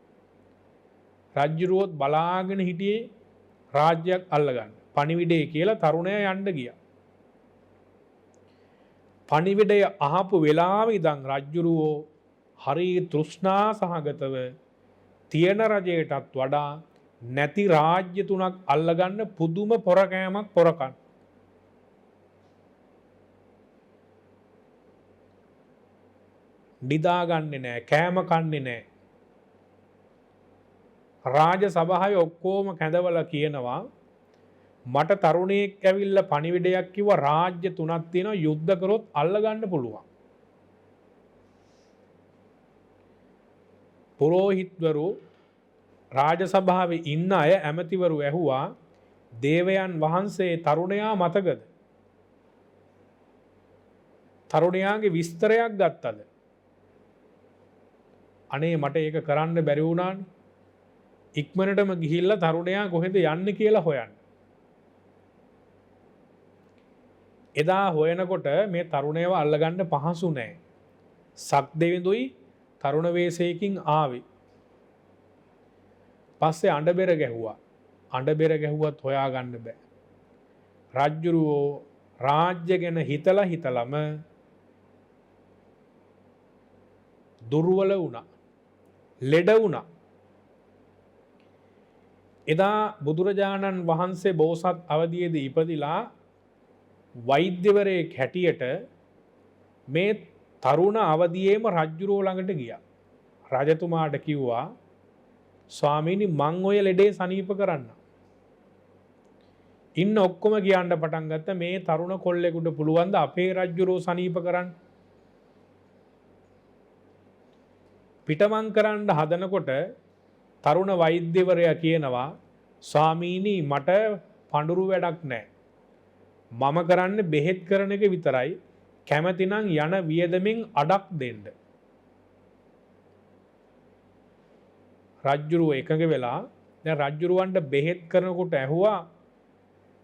රජුරුවොත් බලාගෙන හිටියේ රාජ්‍යයක් අල්ල ගන්න. පණිවිඩය කියලා තරුණයා යන්න ගියා. පණිවිඩය අහපු වෙලාවෙ ඉඳන් රජුරුවෝ හරි තෘෂ්ණා සහගතව තියෙන රජයටත් වඩා නැති රාජ්‍ය 3ක් අල්ලගන්න පුදුම පොරකෑමක් පොරකන්. නිදාගන්නේ නැහැ, කෑම කන්නේ නැහැ. රාජ සභාවේ ඔක්කොම කැඳවලා කියනවා මට තරුණයෙක් ඇවිල්ලා පණිවිඩයක් කිව්වා රාජ්‍ය 3ක් තියෙනවා යුද්ධ කරොත් අල්ලගන්න පුළුවන්. පුරෝහිතවරු රාජ සභාවේ ඉන්න අය ඇමතිවරු ඇහුවා දේවයන් වහන්සේ තරුණයා මතකද? තරුණයාගේ විස්තරයක් ගත්තද? අනේ මට ඒක කරන්න බැරි වුණානේ. ඉක්මනටම ගිහිල්ලා තරුණයා කොහෙද යන්නේ කියලා හොයන්න. එදා හොයනකොට මේ තරුණයව අල්ලගන්න පහසු නෑ. සක්දෙවිඳුයි තරුණ වේශයකින් ආවේ. පස්සේ අඬබෙර ගැහුවා. අඬබෙර ගැහුවත් හොයාගන්න බෑ. රජ්ජුරුවෝ රාජ්‍ය ගැන හිතලම දුර්වල වුණා. ලෙඩ වුණා. එදා බුදුරජාණන් වහන්සේ බෝසත් අවදියේදී ඉපදිලා වෛද්‍යවරයෙක් හැටියට මේ තරුණ අවදියේම රජ්ජුරුවෝ ළඟට ගියා. රජතුමාට කිව්වා ස්වාමීනි මං ඔය ලෙඩේ සනීප කරන්න. ඉන්න ඔක්කොම කියන්න පටන් ගත්තා මේ තරුණ කොල්ලෙකුට පුළුවන් ද අපේ රජ්ජුරුවෝ සනීප කරන්න? පිටමං කරන්න හදනකොට තරුණ වෛද්‍යවරයා කියනවා ස්වාමීනි මට පඳුරු වැඩක් නැහැ. මම කරන්නේ බෙහෙත් කරන එක විතරයි. කැමතිනම් යන වියදමින් අඩක් දෙන්න. රජ්ජුරුව එකඟ වෙලා දැන් රජ්ජුරුවන්ට බෙහෙත් කරනකොට ඇහුවා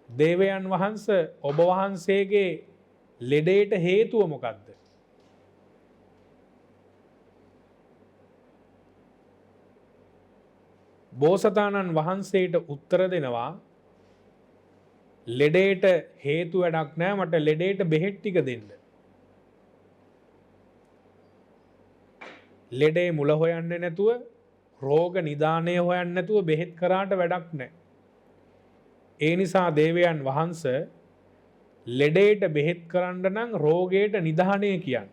දේවයන් වහන්සේ ඔබ වහන්සේගේ ලෙඩේට හේතුව මොකක්ද? බෝසතාණන් වහන්සේට උත්තර දෙනවා ලෙඩේට හේතු වැඩක් නෑ මට ලෙඩේට බෙහෙත් ටික දෙන්න. ලෙඩේ මුල හොයන්නේ නැතුව රෝග නිදානය හොයන්නේ නැතුව බෙහෙත් කරාට වැඩක් නෑ. ඒ නිසා දේවයන් වහන්සේ ලෙඩේට බෙහෙත් කරන්න නම් රෝගයට නිදානය කියන්න.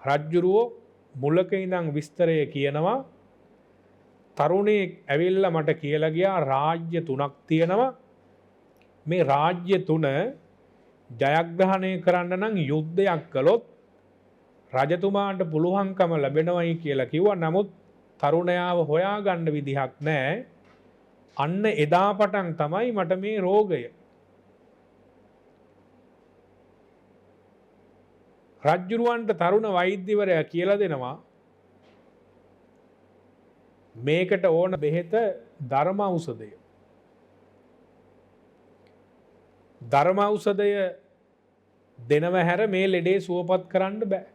රජ්ජුරුවෝ මුලක ඉඳන් විස්තරය කියනවා තරුණයෙක් ඇවිල්ලා මට කියලා ගියා රාජ්‍ය 3ක් තියෙනවා. මේ රාජ්‍ය 3 ජයග්‍රහණය කරන්න නම් යුද්ධයක් කළොත් රජතුමාට පුළුවන්කම ලැබෙනවයි කියලා කිව්වා. නමුත් තරුණයාව හොයාගන්න විදිහක් නැහැ. අන්න එදා පටන් තමයි මට මේ රෝගය. රජ්ජුරුවන්ට තරුණ වෛද්‍යවරයා කියලා දෙනවා මේකට ඕන බෙහෙත ධර්ම ඖෂධය. ධර්ම ඖෂධය දෙනව හැර මේ ලෙඩේ සුවපත් කරන්න බෑ.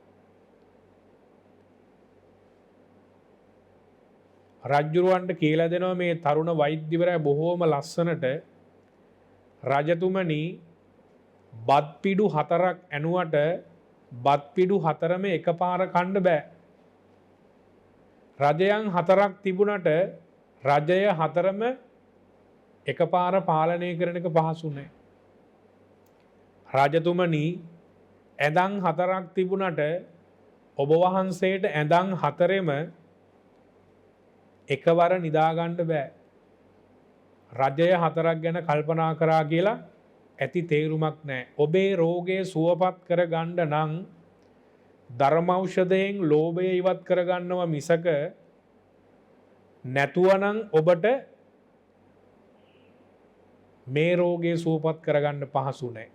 රජ්ජුරුවන්ට කියලා දෙනවා මේ තරුණ වෛද්‍යවරයා බොහෝම ලස්සනට රජතුමනි බත් පිඩු 4ක් ඇනුවට බත් පිඩු 4ම එකපාර කන්න බෑ. රජයන් 4ක් තිබුණට රජය 4ම එකපාර පාලනය කරන එක පහසු නෑ. රජතුමනි ඇඳන් 4ක් තිබුණට ඔබ වහන්සේට ඇඳන් 4ෙම එකවර නිදාගන්න බෑ. රජය 4ක් ගැන කල්පනා කරා කියලා ඇති තේරුමක් නෑ. ඔබේ රෝගය සුවපත් කරගන්න නම් ධර්ම ඖෂධයෙන් ලෝභය ඉවත් කරගන්නවා මිසක නැතුවනම් ඔබට මේ රෝගය සුවපත් කරගන්න පහසු නෑ.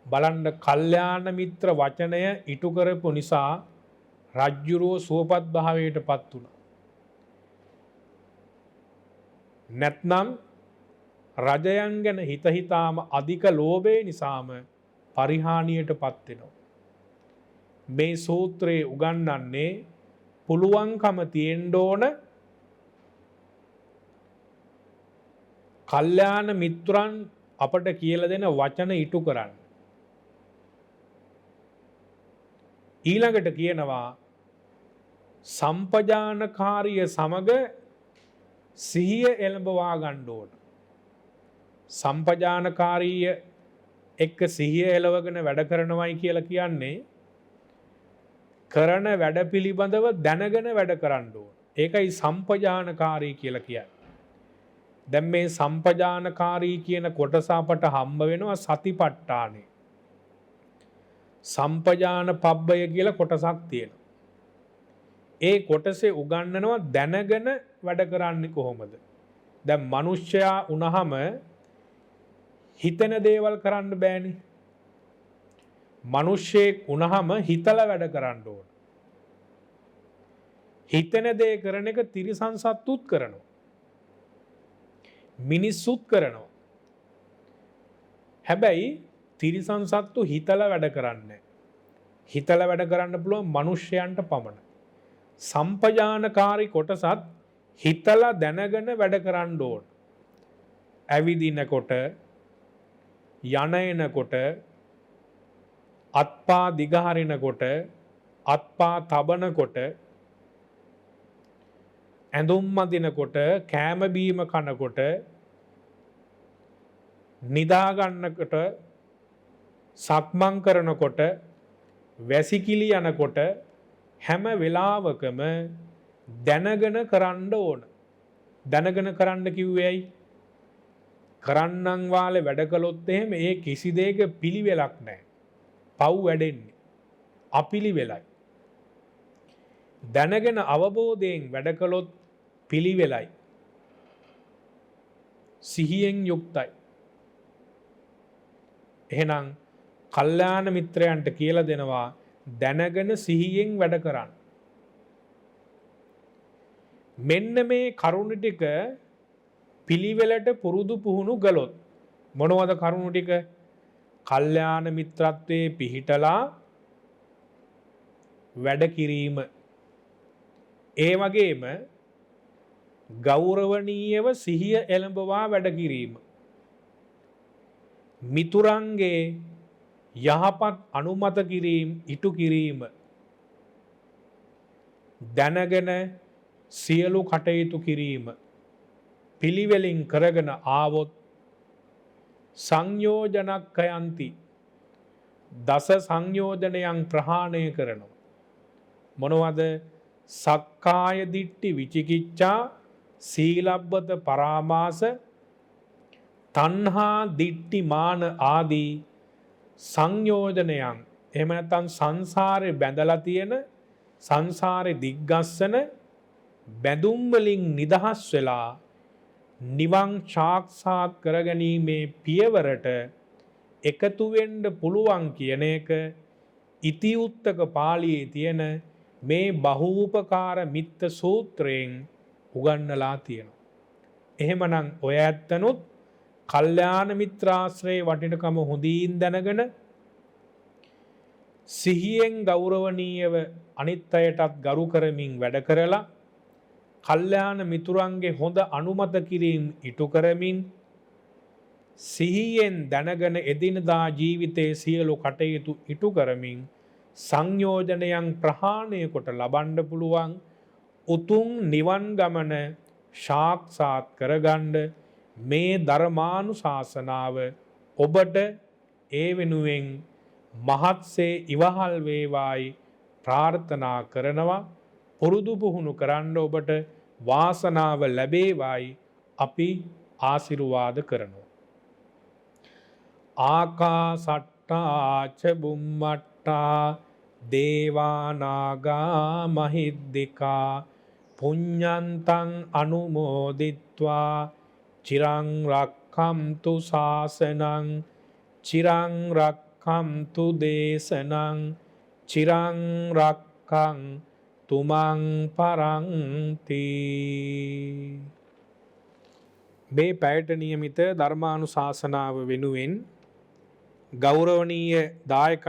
බලන්න කල්යාණ මිත්‍ර වචනය ඉටු කරපු නිසා රජ්ජුරුව සුවපත් භාවයට පත් වුණා. නැත්නම් රජයන් ගැන හිත හිතාම අධික ලෝභය නිසාම පරිහානියටපත් වෙනවා. මේ සූත්‍රයේ උගන්වන්නේ පුළුවන්කම තියෙන්න ඕන කල්යාණ මිත්‍රයන් අපට කියලා දෙන වචන ඉටු කරන්න. ඊළඟට කියනවා සම්පජානකාරිය සමග සිහිය එළඹවා ගන්න ඕන. සම්පජානකාරීය එක්ක සිහිය එළවගෙන වැඩ කරනවයි කියලා කියන්නේ කරන වැඩ පිළිබඳව දැනගෙන වැඩ කරන්න ඕන. ඒකයි සම්පජානකාරී කියලා කියන්නේ. දැන් මේ සම්පජානකාරී කියන කොටස අපට හම්බ වෙනවා සතිපට්ඨානේ. සම්පජාන පබ්බය කියලා කොටසක් තියෙනවා. ඒ කොටසේ උගන්වනවා දැනගෙන වැඩ කරන්නේ කොහොමද? දැන් මිනිස්සයා වුණාම හිතන දේවල් කරන්න බෑනේ. මිනිස්සෙක් වුණාම හිතලා වැඩ කරන්න ඕන. හිතන දේ කරන එක තිරිසන් සත්තුත් කරනවා. මිනිස්සුත් කරනවා. හැබැයි තිරිසන් සත්තු හිතලා වැඩ කරන්නේ. හිතලා වැඩ කරන්න පුළුවන් මිනිස්යන්ට පමණයි. සම්පජානකාරී කොටසත් හිතලා දැනගෙන වැඩ කරන්න ඕන. ඇවිදිනකොට යන එනකොට අත්පා දිගහරිනකොට අත්පා තබනකොට ඇඳුම් මදිනකොට කෑම බීම කනකොට නිදා ගන්නකොට සක්මන් කරනකොට වැසිකිලි යනකොට හැම වෙලාවකම දැනගෙන කරන්න ඕන. දැනගෙන කරන්න කිව්වේ ඇයි? කරන්නන් වාලේ වැඩ කළොත් එහෙම ඒ කිසි දෙයක පිළිවෙලක් නැහැ. පව් වැඩෙන්නේ අපිලිවෙලයි. දැනගෙන අවබෝධයෙන් වැඩ කළොත් පිළිවෙලයි. සිහියෙන් යුක්තයි. එහෙනම් කල්යාණ මිත්‍රයන්ට කියලා දෙනවා දැනගෙන සිහියෙන් වැඩ කරන්න. මෙන්න මේ කරුණු ටික පිළිවෙලට පුරුදු පුහුණු කළොත් මොනවද කරුණු ටික? කල්යාණ මිත්‍රත්වයේ පිහිටලා වැඩ කිරීම. ඒ වගේම ගෞරවණීයව සිහිය එළඹවා වැඩ කිරීම. මිතුරන්ගේ යහපත් අනුමත කිරීම ඉටු කිරීම. දැනගෙන සියලු කටයුතු කිරීම. පිළිවෙලින් කරගෙන ආවොත් සංයෝජනක්ඛයන්ති දස සංයෝජනයන් ප්‍රහාණය කරනවා. මොනවද? සක්කාය දිට්ඨි විචිකිච්ඡා සීලබ්බත පරාමාස තණ්හා දිට්ඨි මාන ආදී සංයෝජනයන්. එහෙම නැත්නම් සංසාරේ බැඳලා තියෙන සංසාරේ දිග්ගස්සන බැඳුම් වලින් නිදහස් වෙලා නිවන් සාක්ෂාත් කරගැනීමේ පියවරට එකතු වෙන්න පුළුවන් කියන එක ඉතිඋත්තක පාළියේ තියෙන මේ බහූපකාර මිත්ත සූත්‍රයෙන් උගන්වලා තියෙනවා. එහෙමනම් ඔය ඇත්තනොත් කල්යාණ මිත්‍රාශ්‍රයේ වටිනකම හොඳින් දැනගෙන සිහියෙන් ගෞරවණීයව අනිත් අයටත් ගරු කරමින් වැඩ කරලා කල්යාණ මිතුරන්ගේ හොඳ අනුමත කිරීම ඉටු කරමින් සිහියෙන් දැනගෙන එදිනදා ජීවිතයේ සියලු කටයුතු ඉටු කරමින් සංයෝජනයන් ප්‍රහාණය කොට ලබන්න පුළුවන් උතුම් නිවන් ගමන සාක්ෂාත් කරගන්න මේ ධර්මානුශාසනාව ඔබට ඒ වෙනුවෙන් මහත්සේ ඉවහල් වේවායි ප්‍රාර්ථනා කරනවා. පුරුදු පුහුණු කරන්න ඔබට වාසනාව ලැබේවායි අපි ආශිර්වාද කරනවා. ආකාසට්ටා ච බුම්මට්ටා දේවා නාග මහිද්దికා පුඤ්ඤන්තං අනුමෝදිත්වා චිරං රක්ඛන්තු ශාසනං චිරං රක්ඛන්තු දේශනං චිරං රක්ඛන්තු මං පරන්ති. මේ පැයට නියමිත ධර්මානුශාසනාව වෙනුවෙන් ගෞරවනීය දායක